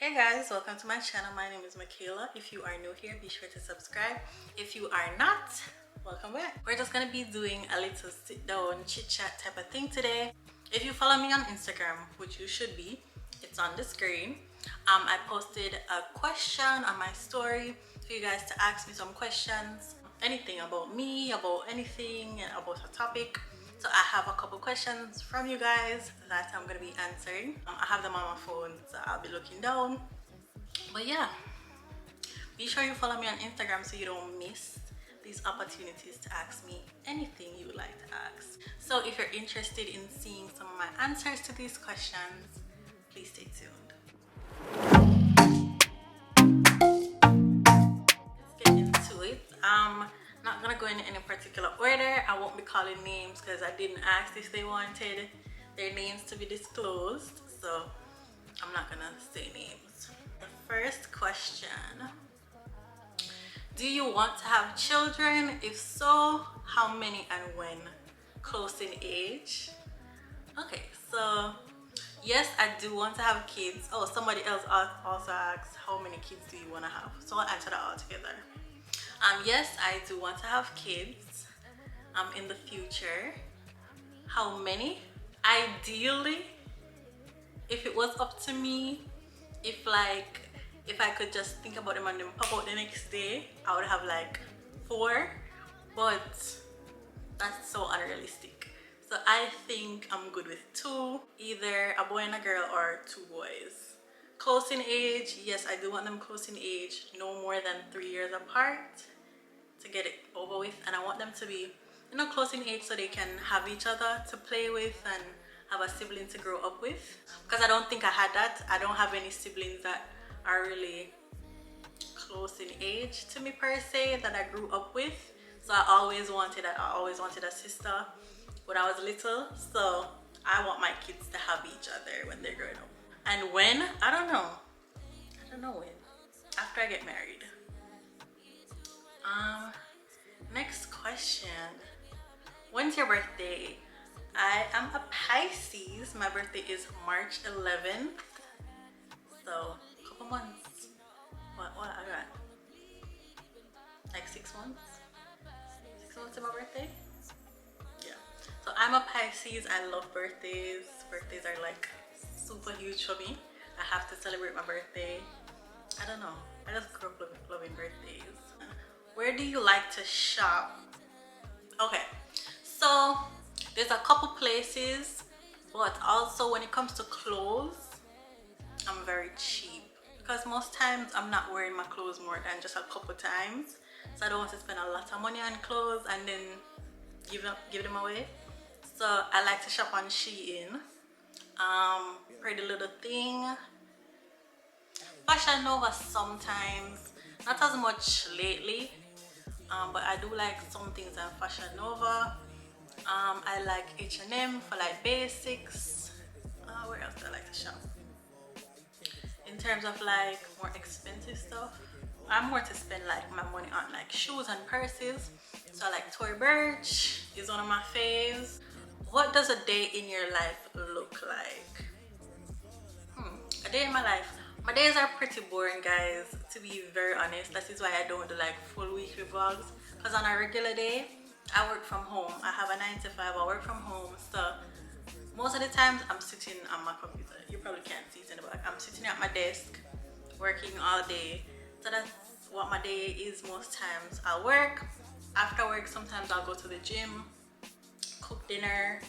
Hey guys, welcome to my channel. My name is Michaela. If you are new here, be sure to subscribe. If you are not, welcome back. We're just gonna be doing a little sit down chit chat type of thing today. If you follow me on Instagram, which you should be, it's on the screen. I posted a question on my story for you guys to ask me some questions, anything about me, about anything, about a topic. So I have a couple questions from you guys that I'm gonna be answering. I have them on my phone, so I'll be looking down. But yeah, be sure you follow me on Instagram so you don't miss these opportunities to ask me anything you would like to ask. So if you're interested in seeing some of my answers to these questions, please stay tuned. Let's get into it. Not gonna go in any particular order. I won't be calling names because I didn't ask if they wanted their names to be disclosed, so I'm not gonna say names. The first question: do you want to have children? If so, how many and when? Close in age. Okay, so yes, I do want to have kids. Oh, somebody else also asked how many kids do you want to have, so I'll answer that all together. Yes, I do want to have kids in the future. How many? Ideally, if it was up to me, if I could just think about them and then pop out the next day, I would have like 4, but that's so unrealistic. So I think I'm good with 2, either a boy and a girl or 2 boys. Close in age, yes, I do want them close in age, no more than 3 years apart to get it over with. And I want them to be, close in age so they can have each other to play with and have a sibling to grow up with. Because I don't think I had that. I don't have any siblings that are really close in age to me per se that I grew up with. So I always wanted a sister when I was little. So I want my kids to have each other when they're growing up. And when? I don't know when. After I get married. Next question. When's your birthday? I am a Pisces. My birthday is March 11th. So, a couple months. What I got? Like 6 months? 6 months to my birthday? Yeah. So I'm a Pisces. I love birthdays. Birthdays are like super huge for me. I have to celebrate my birthday. I don't know. I just grew up loving birthdays. Where do you like to shop? Okay, so there's a couple places, but also when it comes to clothes, I'm very cheap because most times I'm not wearing my clothes more than just a couple times, so I don't want to spend a lot of money on clothes and then give them away. So I like to shop on Shein, Pretty Little Thing, Fashion Nova sometimes, not as much lately, but I do like some things on Fashion Nova. I like H&M for like basics. Where else do I like to shop? In terms of like more expensive stuff, I'm more to spend like my money on like shoes and purses. So I like Tory Burch is one of my faves. What does a day in your life look like? A day in my life. My days are pretty boring, guys, to be very honest. That is why I don't do like full weekly vlogs, because on a regular day I work from home. I have a 9 to 5. I work from home, so most of the times I'm sitting on my computer. You probably can't see it in the back. I'm sitting at my desk working all day. So that's what my day is most times. I'll work. After work, sometimes I'll go to the gym, cook dinner.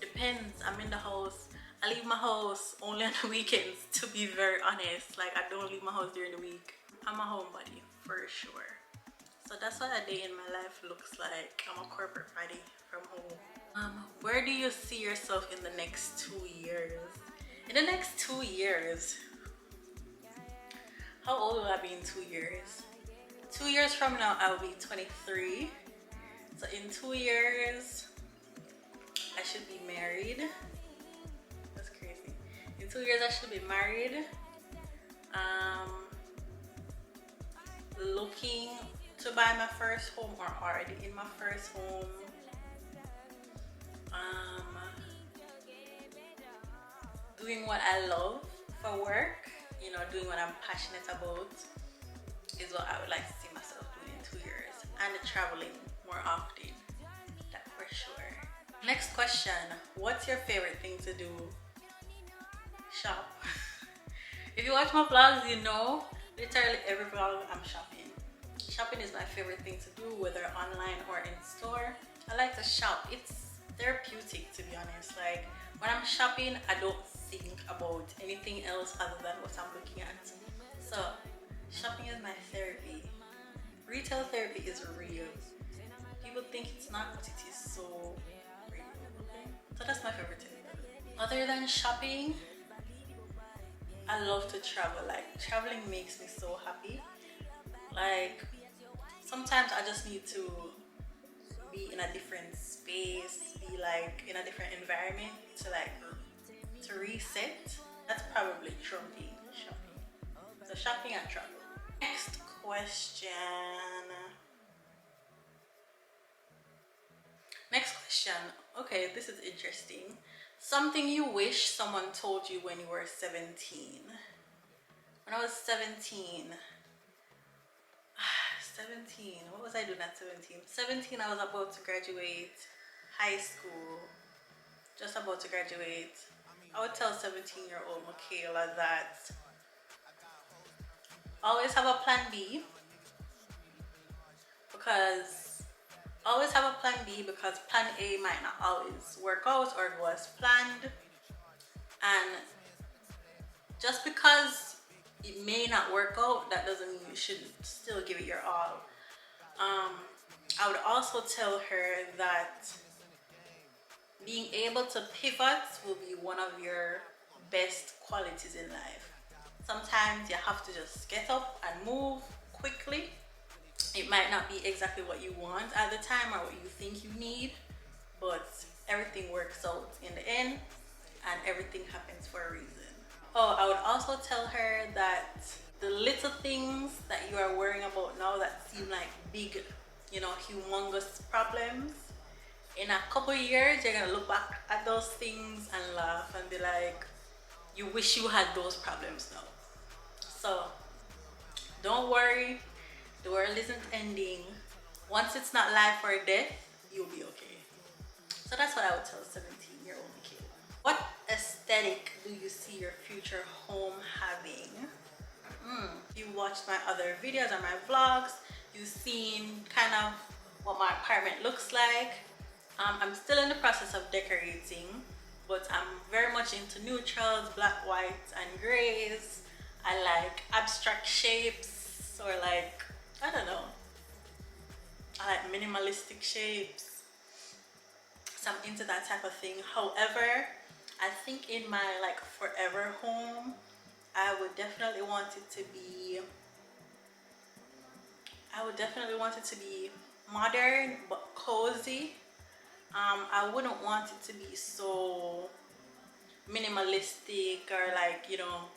Depends. I'm in the house. I leave my house only on the weekends, to be very honest. Like, I don't leave my house during the week. I'm a homebody for sure. So that's what a day in my life looks like. I'm a corporate body from home. Where do you see yourself in the next 2 years? In the next 2 years, how old will I be in 2 years? 2 years from now, I'll be 23. So in 2 years, I should be married. That's crazy. In 2 years, I should be married. Looking to buy my first home or already in my first home. Doing what I love for work. you know, doing what I'm passionate about is what I would like to see myself doing in 2 years, and traveling more often, that for sure. Next question, what's your favorite thing to do? Shop. If you watch my vlogs, you know literally every vlog I'm shopping. Shopping is my favorite thing to do, whether online or in store. I like to shop. It's therapeutic, to be honest. Like when I'm shopping, I don't think about anything else other than what I'm looking at. So shopping is my therapy. Retail therapy is real. People think it's not, but it is so real. Okay? So that's my favorite thing. Other than shopping, I love to travel. Like traveling makes me so happy. Like sometimes I just need to be in a different space, be like in a different environment to reset. That's probably shopping. So shopping and travel. Next question. Next question. Okay, this is interesting. Something you wish someone told you when you were 17. When I was 17, 17, what was I doing at 17? 17, I was about to graduate high school, just about to graduate. I would tell 17-year-old Michaela that always have a plan B, because plan A might not always work out or go as planned, and just because it may not work out, that doesn't mean you shouldn't still give it your all. I would also tell her that being able to pivot will be one of your best qualities in life. Sometimes you have to just get up and move quickly. It might not be exactly what you want at the time or what you think you need, but everything works out in the end and everything happens for a reason. Oh, I would also tell her that the little things that you are worrying about now that seem like big, you know, humongous problems, in a couple years you're gonna look back at those things and laugh and be like, you wish you had those problems now. So don't worry, the world isn't ending. Once it's not life or death, you'll be okay. So that's what I would tell 17-year-old Michaela. What aesthetic do you see your future home having? If you watched my other videos or my vlogs, you've seen kind of what my apartment looks like. I'm still in the process of decorating, but I'm very much into neutrals, black, whites, and grays. I like abstract shapes, or like, I don't know, I like minimalistic shapes. So I'm into that type of thing. However, I think in my like forever home, I would definitely want it to be modern but cozy. I wouldn't want it to be so minimalistic, or like, you know,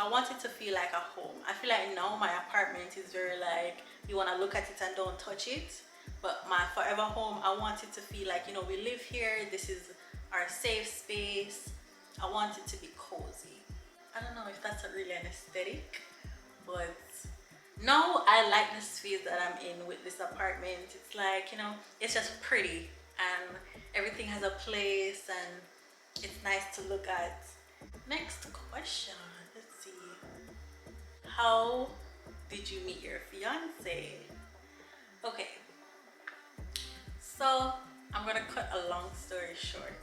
I want it to feel like a home. I feel like now my apartment is very like, you want to look at it and don't touch it. But my forever home, I want it to feel like, you know, we live here, this is our safe space. I want it to be cozy. I don't know if that's really an aesthetic, but now I like the space that I'm in with this apartment. It's like, you know, it's just pretty and everything has a place and it's nice to look at. Next question, let's see. How did you meet your fiance? Okay, so I'm gonna cut a long story short,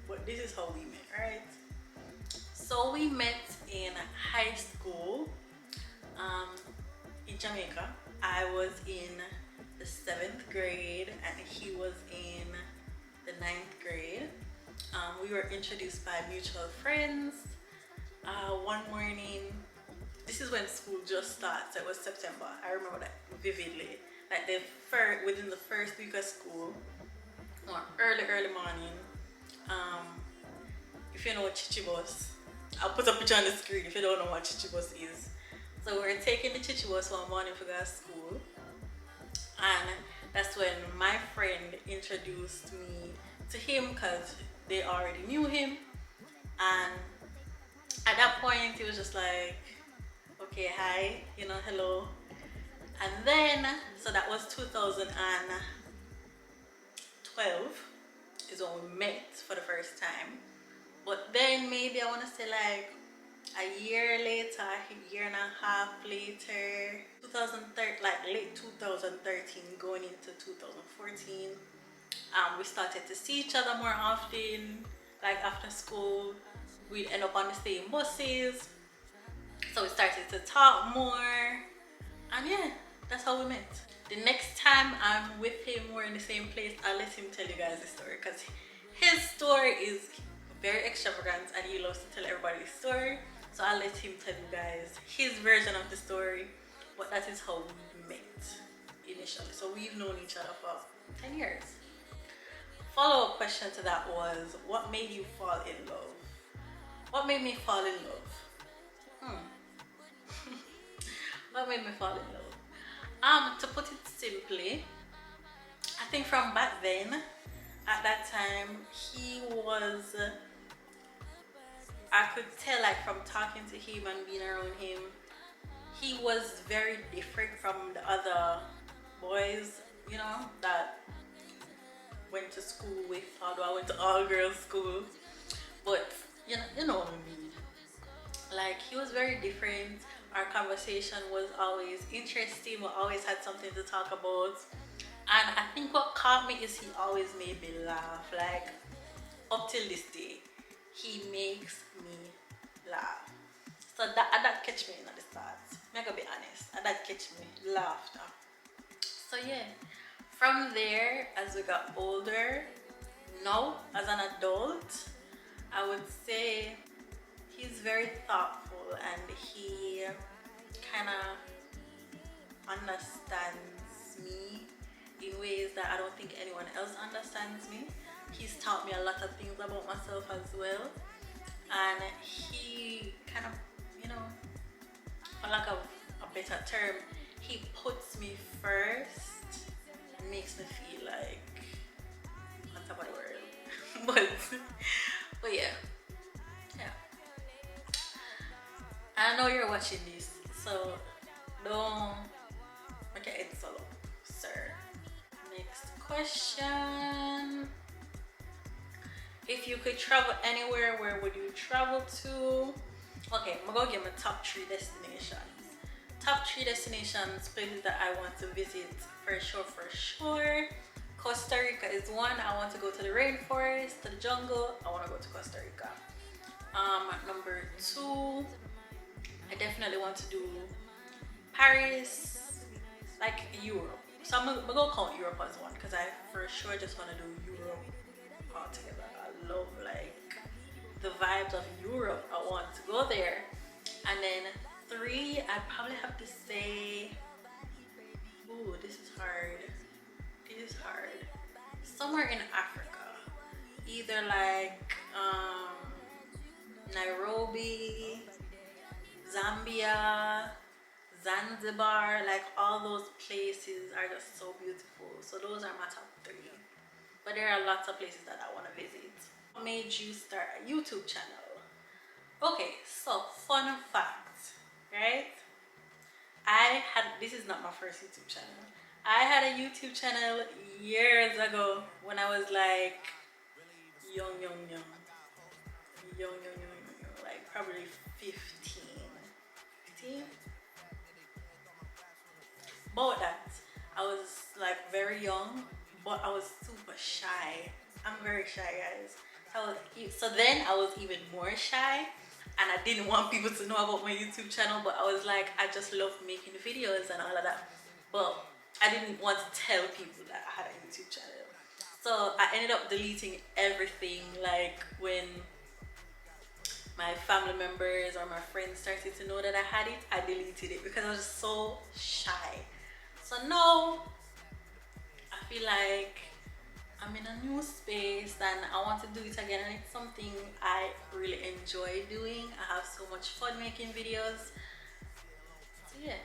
but this is how we met, right? So we met in high school in Jamaica. I was in the 7th grade and he was in the 9th grade. We were introduced by mutual friends. One morning, this is when school just started, so it was September. I remember that vividly. Like within the first week of school, or early morning. If you know what Chichibus, I'll put a picture on the screen if you don't know what Chichibus is. So we were taking the Chichibus one morning to go to school, and that's when my friend introduced me to him because they already knew him, and At that point, it was just like, okay, hi, you know, hello. And then, so that was 2012 is when we met for the first time. But then maybe I want to say like a year later, a year and a half later, 2013, like late 2013 going into 2014, we started to see each other more often. Like after school, we'd end up on the same buses, so we started to talk more, and yeah, that's how we met. The next time I'm with him, we're in the same place, I'll let him tell you guys the story, because his story is very extravagant and he loves to tell everybody his story. So I'll let him tell you guys his version of the story. But that is how we met initially. So we've known each other for 10 years. Follow-up question to that was, what made you fall in love? What made me fall in love? What made me fall in love? To put it simply, I think from back then, at that time, he was, I could tell like from talking to him and being around him, he was very different from the other boys, you know, that went to school with, although I went to all girls school. But you know what I mean. Like, he was very different. Our conversation was always interesting. We always had something to talk about. And I think what caught me is he always made me laugh. Like, up till this day, he makes me laugh. So that catch me in the start. I'm gonna be honest. That catch me laughter. So yeah, from there, as we got older, now as an adult, I would say he's very thoughtful and he kind of understands me in ways that I don't think anyone else understands me. He's taught me a lot of things about myself as well, and he kind of, you know, for lack of a better term, he puts me first, makes me feel like on top of the world. but yeah. I know you're watching this, so don't make it solo, sir. Next question. If you could travel anywhere, where would you travel to? Okay, I'm gonna give my top 3 destinations. Top 3 destinations, places that I want to visit for sure. Costa Rica is one. I want to go to the rainforest, to the jungle. I want to go to Costa Rica. Number 2, I definitely want to do Paris, like Europe. So I'm gonna count Europe as one, because I for sure just want to do Europe altogether. I love like the vibes of Europe. I want to go there. And then 3, I'd probably have to say, ooh, this is hard. Somewhere in Africa, either like Nairobi, Zambia, Zanzibar, like all those places are just so beautiful. So those are my top 3. But there are lots of places that I want to visit. What made you start a YouTube channel? Okay, so fun fact, right? This is not my first YouTube channel. I had a YouTube channel years ago when I was like young, like probably 15. About that, I was like very young, but I was super shy. I'm very shy, guys. So then I was even more shy, and I didn't want people to know about my YouTube channel, but I was like, I just love making videos and all of that, but I didn't want to tell people that I had a YouTube channel. So I ended up deleting everything. Like when my family members or my friends started to know that I had it, I deleted it because I was so shy. So now I feel like I'm in a new space and I want to do it again, and it's something I really enjoy doing. I have so much fun making videos. So yeah,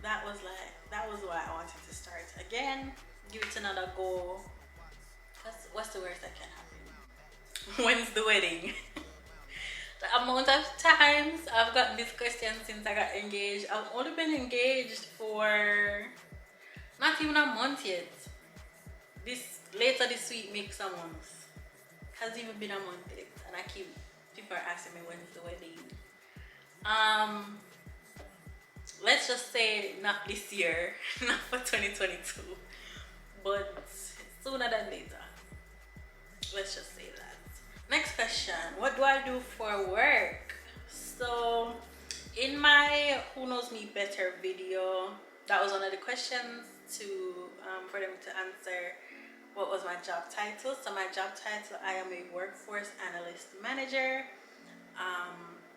that was why I wanted to start again, give it another go. What's the worst that can happen? When's the wedding? The amount of times I've gotten this question since I got engaged. I've only been engaged for not even a month yet. This later this week makes a month. Hasn't even been a month yet, and I keep people are asking me when's the wedding. Let's just say not this year, not for 2022, but sooner than later. Let's just say that. Next question, what do I do for work? So in my Who Knows Me Better video, that was one of the questions to for them to answer what was my job title. So my job title, I am a workforce analyst manager.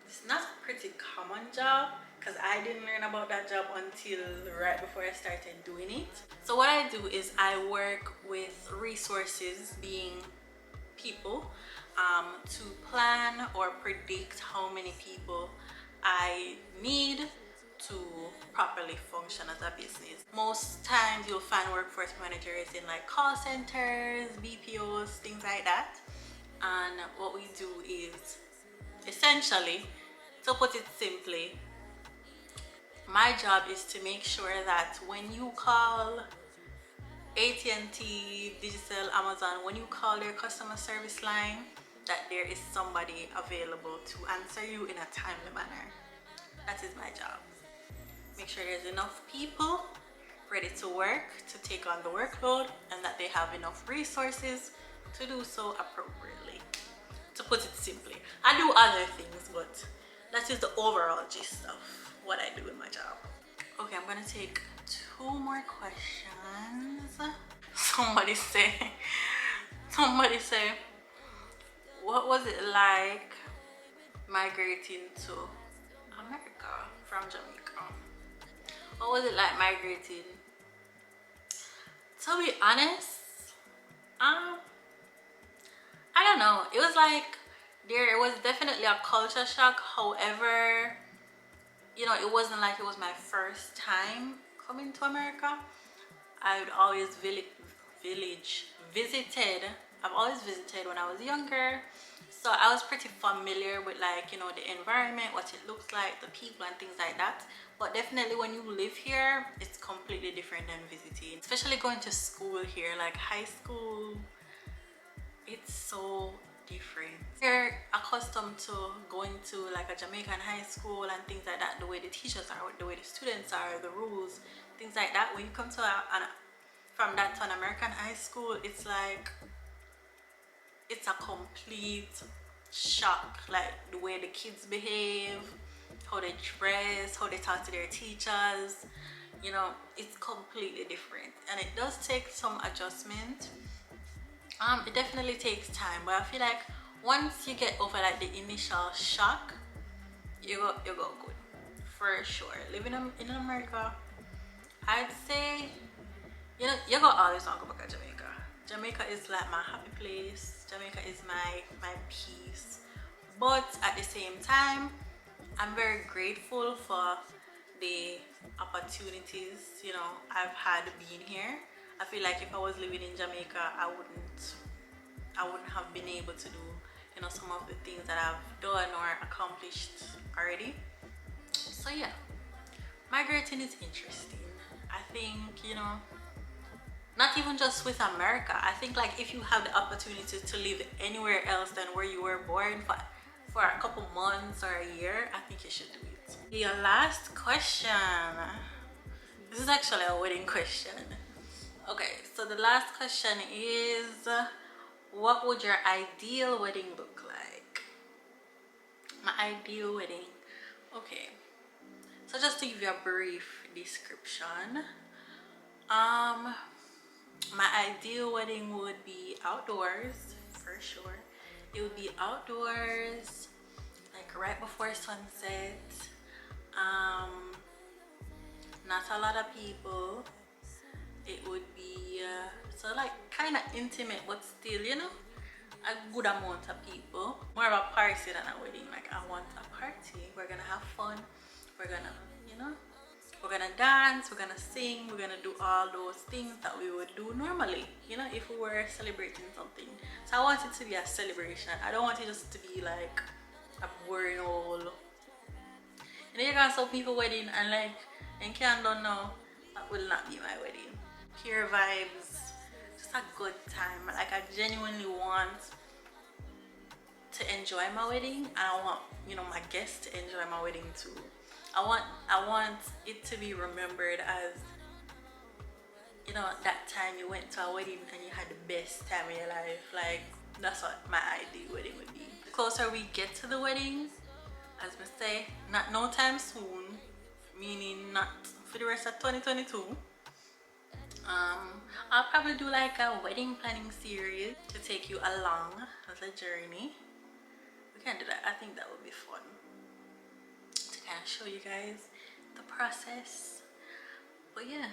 It's not a pretty common job because I didn't learn about that job until right before I started doing it. So what I do is I work with resources, being people, to plan or predict how many people I need to properly function as a business. Most times you'll find workforce managers in like call centers, BPOs, things like that. And what we do is essentially, to put it simply, my job is to make sure that when you call AT&T, Digital, Amazon, when you call their customer service line, that there is somebody available to answer you in a timely manner. That is my job. Make sure there's enough people ready to work, to take on the workload, and that they have enough resources to do so appropriately. To put it simply, I do other things, but that is the overall gist of what I do in my job. Okay, I'm gonna take 2 more questions. Somebody say, what was it like migrating to America from Jamaica? What was it like migrating? To be honest, I don't know. It was like, there was definitely a culture shock. However, you know, it wasn't like it was my first time coming to America. I've always visited. I've always visited when I was younger. So I was pretty familiar with, like, you know, the environment, what it looks like, the people and things like that. But definitely when you live here, it's completely different than visiting. Especially going to school here, like high school, it's so different. You're accustomed to going to like a Jamaican high school and things like that, the way the teachers are, the way the students are, the rules, things like that. When you come to from that to an American high school, it's like, it's a complete shock. Like the way the kids behave, how they dress, how they talk to their teachers, you know, it's completely different, and it does take some adjustment. It definitely takes time, but I feel like once you get over like the initial shock, you go good for sure. Living in America, I'd say, you know, you go always want to go back to Jamaica. Jamaica is like my happy place. Jamaica is my peace. But at the same time, I'm very grateful for the opportunities, you know, I've had being here. I feel like if I was living in Jamaica, I wouldn't have been able to do, you know, some of the things that I've done or accomplished already. So yeah, migrating is interesting. I think, you know, not even just with America. I think like if you have the opportunity to live anywhere else than where you were born for a couple months or a year, I think you should do it. Your last question. This is actually a wedding question. Okay, so the last question is, what would your ideal wedding look like? My ideal wedding. Okay, so just to give you a brief description, my ideal wedding would be outdoors for sure. It would be outdoors, like right before sunset. Not a lot of people. It would be so like kind of intimate, but still, you know, a good amount of people. More of a party than a wedding. Like I want a party. We're gonna have fun. We're gonna, you know, we're gonna dance, we're gonna sing, we're gonna do all those things that we would do normally, you know, if we were celebrating something. So I want it to be a celebration. I don't want it just to be like a boring old. And then you got some people wedding and like, and can't don't know, that will not be my wedding. Pure vibes, just a good time. Like I genuinely want to enjoy my wedding, and I want, you know, my guests to enjoy my wedding too. I want it to be remembered as, you know, that time you went to a wedding and you had the best time of your life. Like that's what my ideal wedding would be. The closer we get to the wedding, as we say, not no time soon, meaning not for the rest of 2022. I'll probably do like a wedding planning series to take you along as a journey. We can do that. I think that would be fun to kind of show you guys the process. But yeah,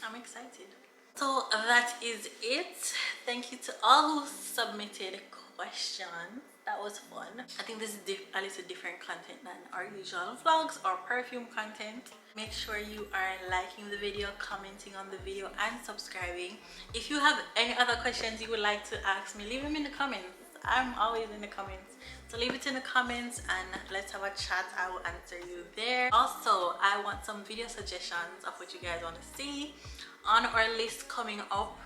I'm excited. So that is it. Thank you to all who submitted questions. That was fun. I think this is a little different content than our usual vlogs or perfume content. Make sure you are liking the video, commenting on the video, and subscribing. If you have any other questions you would like to ask me, leave them in the comments. I'm always in the comments, so leave it in the comments and let's have a chat. I will answer you there. Also, I want some video suggestions of what you guys want to see on our list coming up.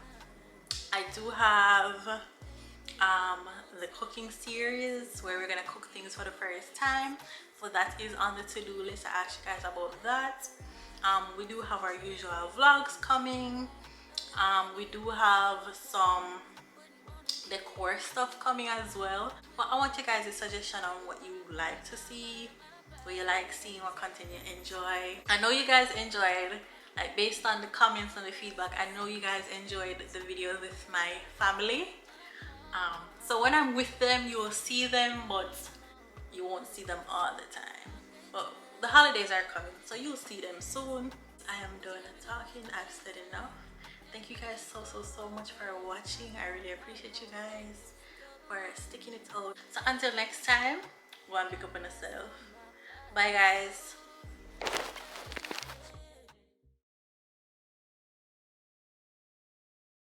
I do have the cooking series where we're gonna cook things for the first time, so that is on the to-do list. I asked you guys about that. We do have our usual vlogs coming. We do have some decor stuff coming as well, but I want you guys a suggestion on what you like to see, what you like seeing, what content you enjoy. I know you guys enjoyed, like based on the comments and the feedback, I know you guys enjoyed the videos with my family. So when I'm with them, you will see them, but you won't see them all the time. But the holidays are coming, so you'll see them soon. I am done talking. I've said enough. Thank you guys so much for watching. I really appreciate you guys for sticking it out. So until next time, go and pick up on yourself. Bye guys.